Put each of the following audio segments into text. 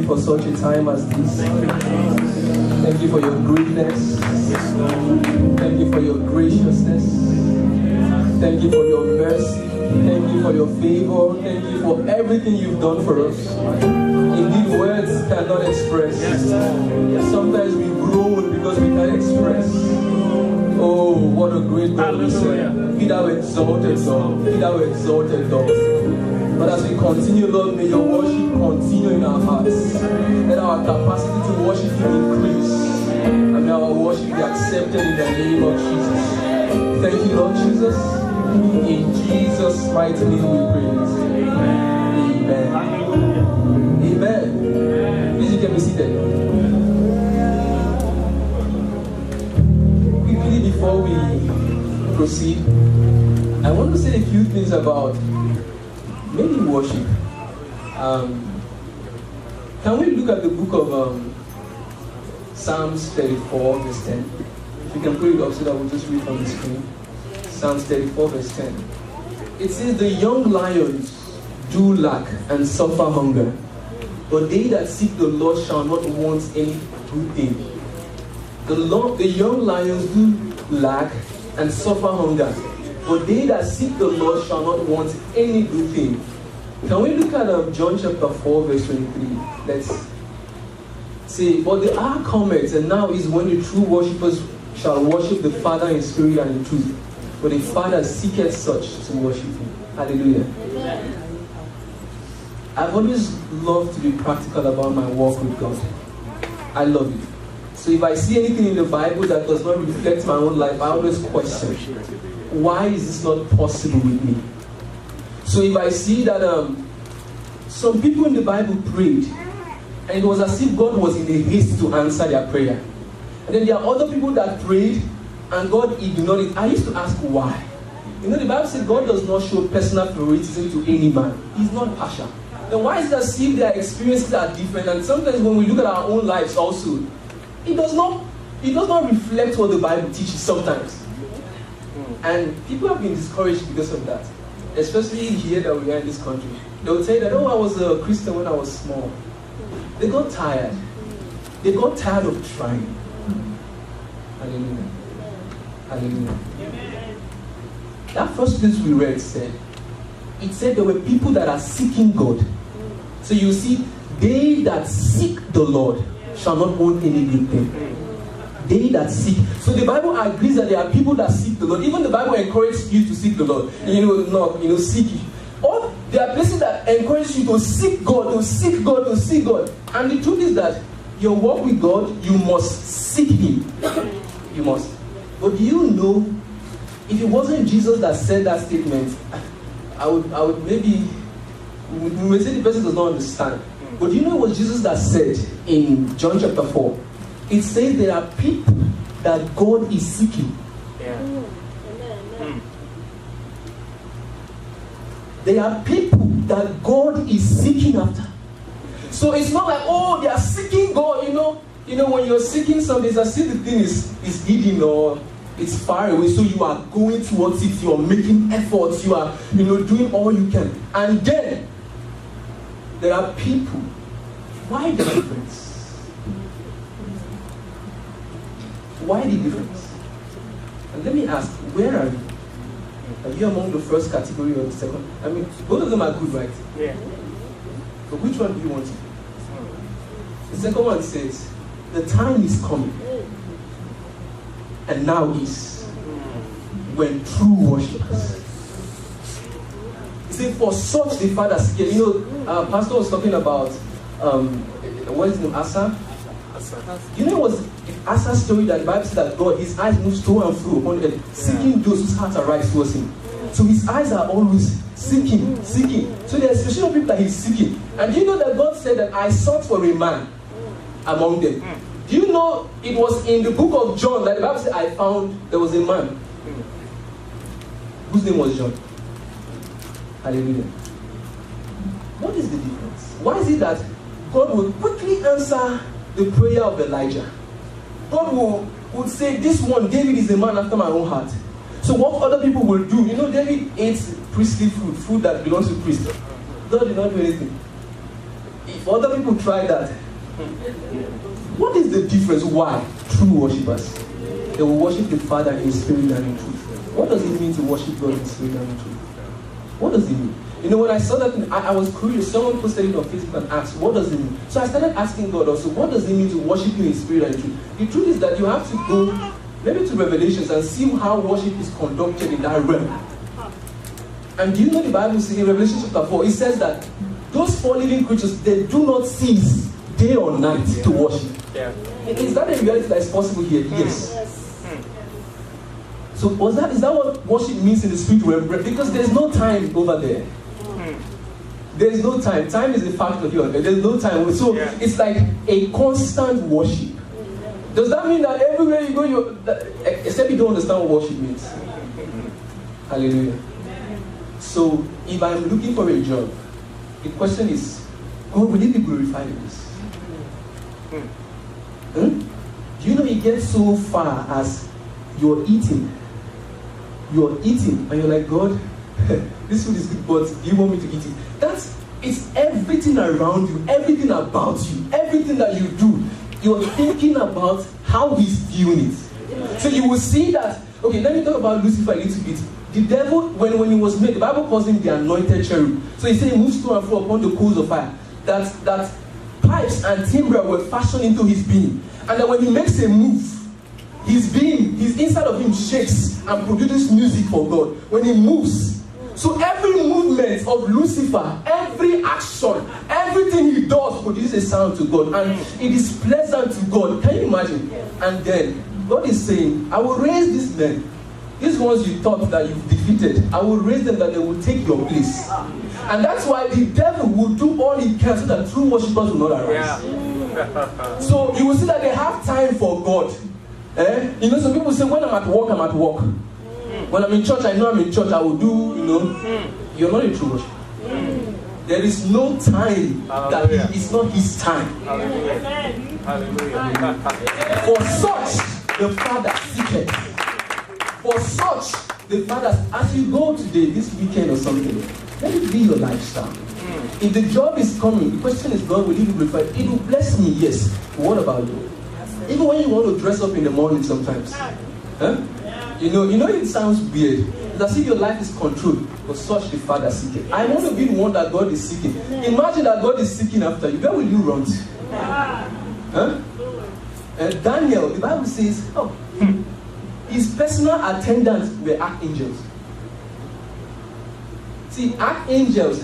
you for such a time as this. Thank you for your greatness. Thank you for your graciousness. Thank you for your mercy. Thank you for your favor. Thank you for everything you've done for us. Indeed, words cannot express. Sometimes we groan because we can't express. Oh, what a great God we serve. Be thou exalted, Lord. Be thou exalted, Lord. But as we continue, Lord, may your worship continue in our hearts. Let our capacity to worship you increase. And may our worship be accepted in the name of Jesus. Thank you, Lord Jesus. In Jesus' mighty name we pray. Amen. Amen. Please, you can be seated. Quickly, before we proceed, I want to say a few things about maybe worship. Can we look at the book of Psalms 34, verse 10? If you can put it up so that we'll just read on the screen. Psalms 34, verse 10. It says, the young lions do lack and suffer hunger, but they that seek the Lord shall not want any good thing. The young lions do lack and suffer hunger, but they that seek the Lord shall not want any good thing. Can we look at John chapter 4, verse 23? Let's see. But the hour cometh, and now is when the true worshippers shall worship the Father in spirit and in truth. For the Father seeketh such to worship him. Hallelujah. Amen. I've always loved to be practical about my walk with God. I love it. So if I see anything in the Bible that does not reflect my own life, I always question, why is this not possible with me? So if I see that some people in the Bible prayed, and it was as if God was in a haste to answer their prayer. And then there are other people that prayed, and God ignored it. I used to ask why. You know, the Bible says God does not show personal favoritism to any man. He's not partial. Then why is it as if their experiences are different? And sometimes when we look at our own lives also, it does not reflect what the Bible teaches sometimes. And people have been discouraged because of that. Especially here that we are in this country. They will say that, oh, I was a Christian when I was small. They got tired. They got tired of trying. Hallelujah. Hallelujah. That first place we read said, it said there were people that are seeking God. So you see, they that seek the Lord shall not want any good thing. They that seek. So the Bible agrees that there are people that seek the Lord. Even the Bible encourages you to seek the Lord. Seek it. Or there are places that encourage you to seek God, to seek God, to seek God. And the truth is that your walk with God, you must seek Him. You must. But do you know, if it wasn't Jesus that said that statement, I would maybe, we may say the person does not understand. But do you know what Jesus that said in John chapter 4? It says there are people that God is seeking. Yeah. There are people that God is seeking after. So it's not like, oh, they are seeking God, you know, when you're seeking something, it's as if the thing is hidden or it's far away, so you are going towards it, you are making efforts, you are, doing all you can. And then, there are people. Why the difference? Why the difference? And let me ask, where are you? Are you among the first category or the second? I mean, both of them are good, right? Yeah. But which one do you want to be? The second one says, the time is coming. And now is when true worshipers. He said, for such the Father seeketh. Pastor was talking about, what is his name, Asa? You know, it was Asa's story that the Bible said that God, his eyes move to and fro upon earth, seeking those whose hearts are right towards him. So his eyes are always seeking. So there are special people that he's seeking. And do you know that God said that I sought for a man among them? Do you know it was in the book of John that the Bible said I found there was a man whose name was John. Hallelujah. What is the difference? Why is it that God will quickly answer the prayer of Elijah? God would say, this one, David is a man after my own heart. So what other people will do, David ate priestly food that belongs to priests. God did not do anything. other people try that. What is the difference? Why? True worshippers. They will worship the Father in spirit and in truth. What does it mean to worship God in spirit and in truth? What does it mean? You know, when I saw that, I was curious. Someone posted it on Facebook and asked, what does it mean? So I started asking God also, what does it mean to worship you in spirit and in truth? The truth is that you have to go maybe to Revelations and see how worship is conducted in that realm. And do you know the Bible says in Revelation chapter 4, it says that those four living creatures, they do not cease day or night to worship. Yeah. Is that a reality that is possible here? Yes. So is that what worship means in the spirit realm? Because there's no time over there. There's no time. Time is a factor here. There's no time. So it's like a constant worship. Does that mean that everywhere you go, except you don't understand what worship means? Hallelujah. So if I'm looking for a job, the question is, God, will it be glorified in this? Do you know it gets so far as you're eating, and you're like, God, this food is good, but do you want me to eat it? It's everything around you, everything about you, everything that you do. You're thinking about how he's viewing it. So you will see that, okay, let me talk about Lucifer a little bit. The devil, when he was made, the Bible calls him the anointed cherub. So he said he moves to and fro upon the coals of fire. That pipes and timber were fashioned into his being. And that when he makes a move, his inside of him shakes and produces music for God. When he moves, so every movement of Lucifer, every action, everything he does produces a sound to God. And it is pleasant to God. Can you imagine? And then God is saying, I will raise these men. These ones you thought that you've defeated, I will raise them that they will take your place. And that's why the devil will do all he can so that true worshippers will not arise. Yeah. So you will see that they have time for God. You know, some people say, when I'm at work, I'm at work. When I'm in church, I know I'm in church, I will do, you know. You're not a true worshiper. There is no time that it's not his time. Hallelujah. For such, the Father seeketh. For such, the Father, as you go today, this weekend or something, let it be your lifestyle. If the job is coming, the question is, God, will you be glorified? It will bless me, yes. What about you? Even when you want to dress up in the morning sometimes. Huh? You know it sounds weird. It's as if your life is controlled. For such the Father seeketh. I want to be the one that God is seeking. Imagine that God is seeking after you. Where will you run to? Huh? Daniel, the Bible says, his personal attendants were archangels. See, archangels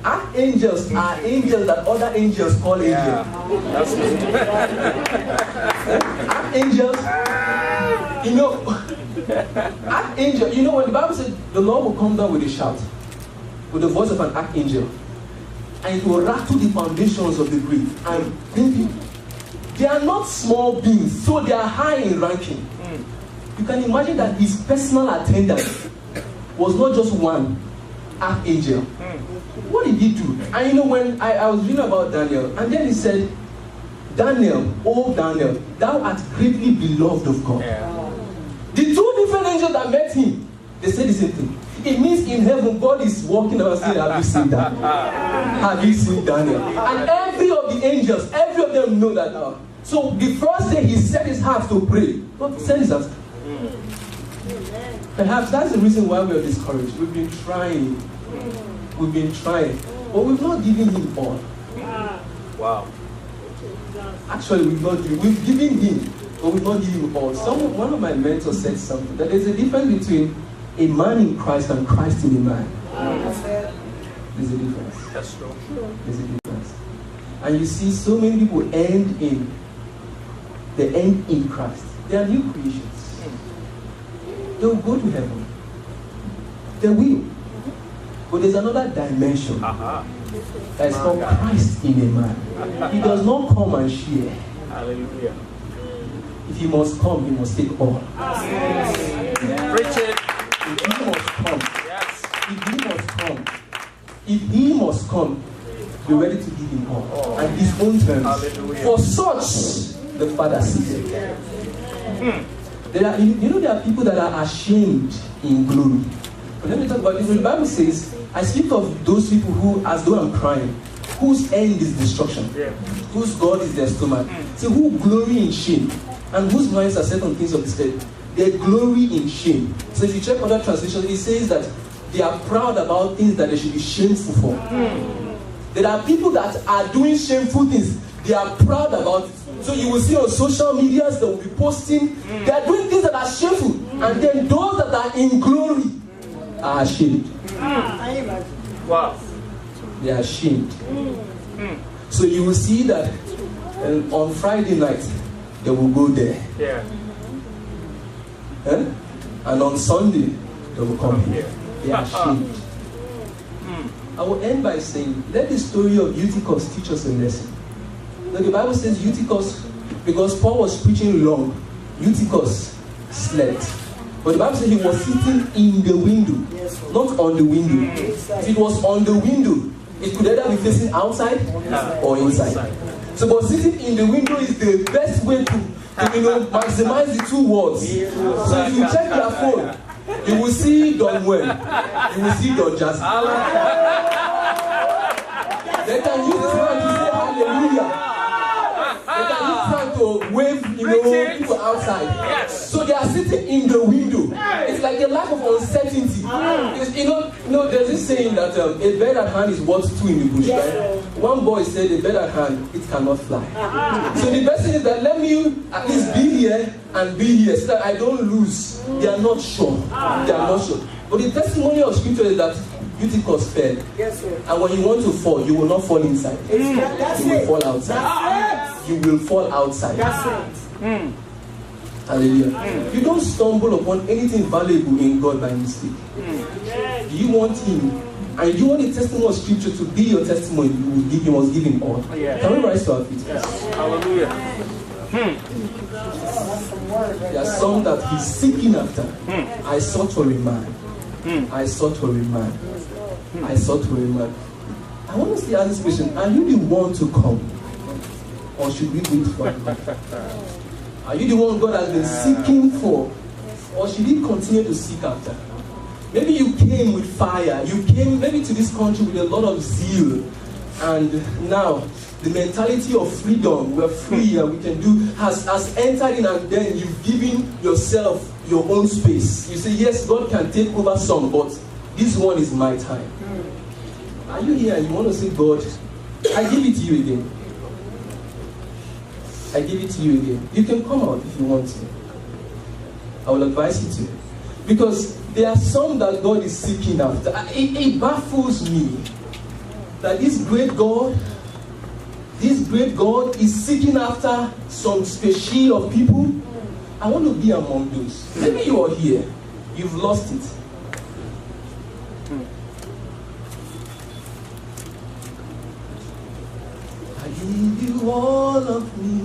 are angels that other angels call angels. That's archangels, archangel, when the Bible says the Lord will come down with a shout, with the voice of an archangel, and it will rattle the foundations of the grave and bring people. They are not small beings, so they are high in ranking. You can imagine that his personal attendant was not just one archangel. What did he do? And when I was reading about Daniel, and then he said, Daniel, oh Daniel, thou art greatly beloved of God. Yeah. The two different angels that met him, they said the same thing. It means in heaven, God is walking around saying, have you seen that? Have you seen Daniel? And every of the angels, every of them know that now. So the first day he set his heart to pray, God sent his answer. Perhaps that's the reason why we are discouraged. We've been trying, but we've not given him all. Wow. Actually, we've given him, but we've not given him all. One of my mentors said something, that there's a difference between a man in Christ and Christ in a man. There's a difference. That's true. There's a difference. And you see, so many people end in Christ. They are new creations. They will go to heaven. They will. But there's another dimension that is called Christ in a man. He does not come and share. Hallelujah. If he must come, he must take all. Preach it. If he must come, if he must come, be ready to give him all. And his own terms. Hallelujah. For such, the Father sees. There are people that are ashamed in glory. But let me talk about this. The Bible says, I speak of those people who, as though I'm crying, whose end is destruction, whose God is their stomach. See, who glory in shame, and whose minds are set on things of this earth. They glory in shame. So if you check other translations, it says that they are proud about things that they should be shameful for. There are people that are doing shameful things. They are proud about it. So you will see on social medias, they will be posting. They are doing things that are shameful. And then those that are in glory are ashamed. Wow. They are ashamed. So you will see that on Friday night, they will go there. Yeah. And on Sunday, they will come here. They are ashamed. I will end by saying, let the story of Eutychus teach us a lesson. Now the Bible says Eutychus, because Paul was preaching long, Eutychus slept. But the Bible says he was sitting in the window, not on the window. If it was on the window, it could either be facing outside or inside. So but sitting in the window is the best way to maximize the two words. So if you check your phone, you will see Don Well, you will see Don Jazzy. They can use this one to say hallelujah. They can use this one to wave, people outside. So they are sitting in the window. It's like a lack of uncertainty. There's this saying that a bird at hand is worth two in the bush, right? One boy said, a bird at hand, it cannot fly. So the best thing is that let me at least be here and be here so that I don't lose. They are not sure. They are not sure. But the testimony of scripture is that Eutychus fell. And when you want to fall, you will not fall inside. You will fall outside. You will fall outside. Hallelujah. You don't stumble upon anything valuable in God by mistake. You want Him, and you want the testimony of scripture to be your testimony. You must give Him all. Can we rise to our feet? Hallelujah. There are some that He's seeking after. I sought for a man. I sought for a man. I sought for a man. I want to ask this question: are you the one to come, or should we wait for Him? Are you the one God has been seeking for, or should He continue to seek after? Maybe you came with fire. You came maybe to this country with a lot of zeal, and now the mentality of freedom, we're free and we can do, has entered in, and then you've given yourself your own space. You say, yes, God can take over some, but this one is my time. Are you here and you want to say, God, I give it to you again. I give it to you again. You can come out if you want to. I will advise you to. Because there are some that God is seeking after. It baffles me that this great God is seeking after some species of people. I want to be among those. Maybe you are here. You've lost it. I give you all of me.